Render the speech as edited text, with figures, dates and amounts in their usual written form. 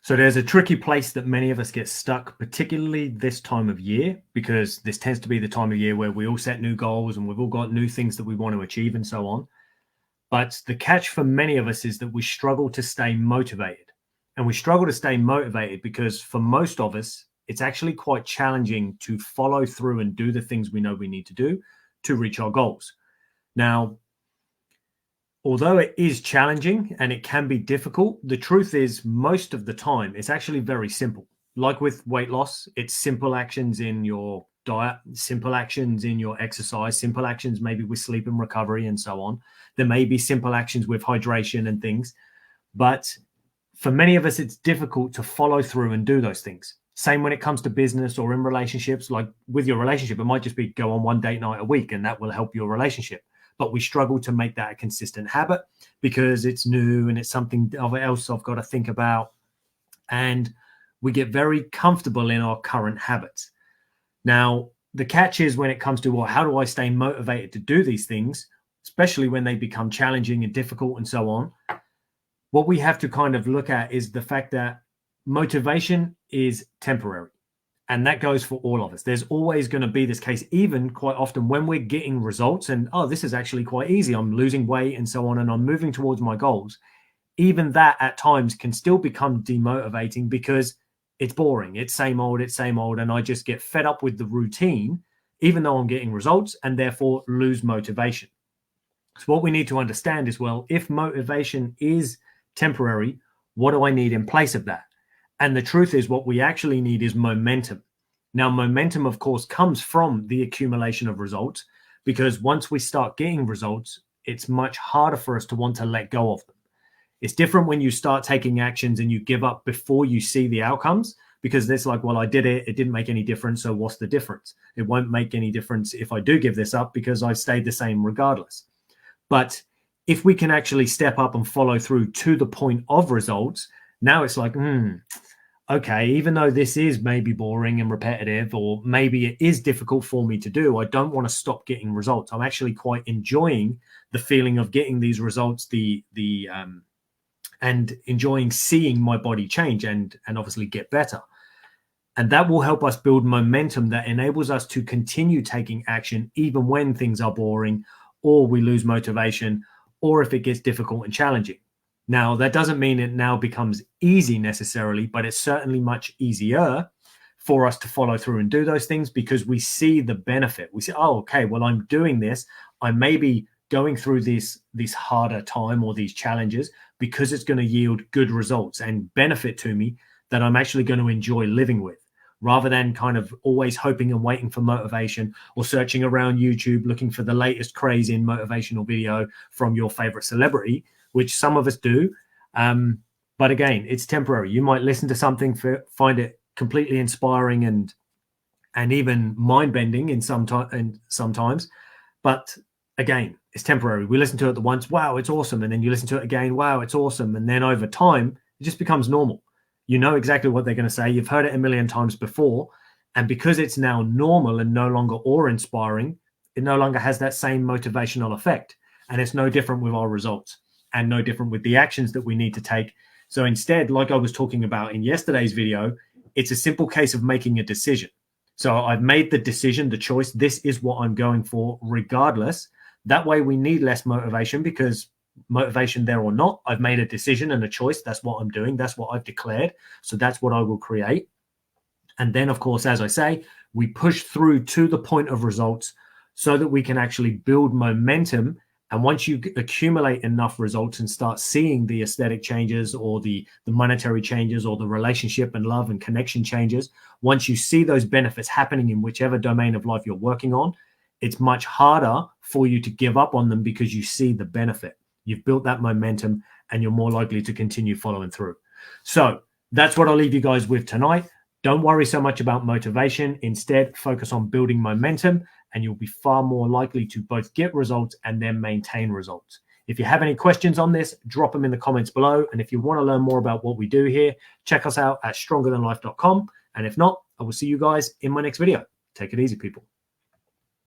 So there's a tricky place that many of us get stuck, particularly this time of year, because this tends to be the time of year where we all set new goals and we've all got new things that we want to achieve and so on. But the catch for many of us is that we struggle to stay motivated. And we struggle to stay motivated because for most of us, it's actually quite challenging to follow through and do the things we know we need to do to reach our goals. Now, although it is challenging and it can be difficult, the truth is most of the time it's actually very simple. Like with weight loss, it's simple actions in your diet, simple actions in your exercise, simple actions maybe with sleep and recovery and so on. There may be simple actions with hydration and things, but for many of us, it's difficult to follow through and do those things. Same when it comes to business or in relationships. Like with your relationship, it might just be go on one date night a week and that will help your relationship. But we struggle to make that a consistent habit because it's new and it's something else I've got to think about. And we get very comfortable in our current habits. Now, the catch is when it comes to, well, how do I stay motivated to do these things, especially when they become challenging and difficult and so on? What we have to kind of look at is the fact that motivation is temporary. And that goes for all of us. There's always going to be this case, even quite often when we're getting results and, oh, this is actually quite easy. I'm losing weight and so on, and I'm moving towards my goals. Even that at times can still become demotivating because it's boring. It's same old. And I just get fed up with the routine, even though I'm getting results, and therefore lose motivation. So what we need to understand is, well, if motivation is temporary, what do I need in place of that? And the truth is what we actually need is momentum. Now, momentum, of course, comes from the accumulation of results, because once we start getting results, it's much harder for us to want to let go of them. It's different when you start taking actions and you give up before you see the outcomes, because it's like, well, I did it. It didn't make any difference. So what's the difference? It won't make any difference if I do give this up because I stayed the same regardless. But if we can actually step up and follow through to the point of results, now it's like, okay, even though this is maybe boring and repetitive, or maybe it is difficult for me to do, I don't want to stop getting results. I'm actually quite enjoying the feeling of getting these results, and enjoying seeing my body change and obviously get better. And that will help us build momentum that enables us to continue taking action even when things are boring or we lose motivation, or if it gets difficult and challenging. Now, that doesn't mean it now becomes easy necessarily, but it's certainly much easier for us to follow through and do those things because we see the benefit. We say, oh, okay, well, I'm doing this. I may be going through this harder time or these challenges because it's going to yield good results and benefit to me that I'm actually going to enjoy living with, rather than kind of always hoping and waiting for motivation or searching around YouTube looking for the latest craze in motivational video from your favorite celebrity, which some of us do. But again, it's temporary. You might listen to something, find it completely inspiring and even mind-bending sometimes. But again, it's temporary. We listen to it once, wow, it's awesome. And then you listen to it again, wow, it's awesome. And then over time, it just becomes normal. You know exactly what they're going to say. You've heard it a million times before. And because it's now normal and no longer awe-inspiring, it no longer has that same motivational effect. And it's no different with our results and no different with the actions that we need to take. So instead, like I was talking about in yesterday's video, it's a simple case of making a decision. So I've made the decision, the choice. This is what I'm going for regardless. That way we need less motivation, because motivation there or not, I've made a decision and a choice. That's what I'm doing. That's what I've declared. So that's what I will create. And then, of course, as I say, we push through to the point of results so that we can actually build momentum. And once you accumulate enough results and start seeing the aesthetic changes or the monetary changes or the relationship and love and connection changes, once you see those benefits happening in whichever domain of life you're working on, it's much harder for you to give up on them because you see the benefit. You've built that momentum and you're more likely to continue following through. So that's what I'll leave you guys with tonight. Don't worry so much about motivation. Instead, focus on building momentum, and you'll be far more likely to both get results and then maintain results. If you have any questions on this, drop them in the comments below. And if you want to learn more about what we do here, check us out at strongerthanlife.com. And if not, I will see you guys in my next video. Take it easy, people.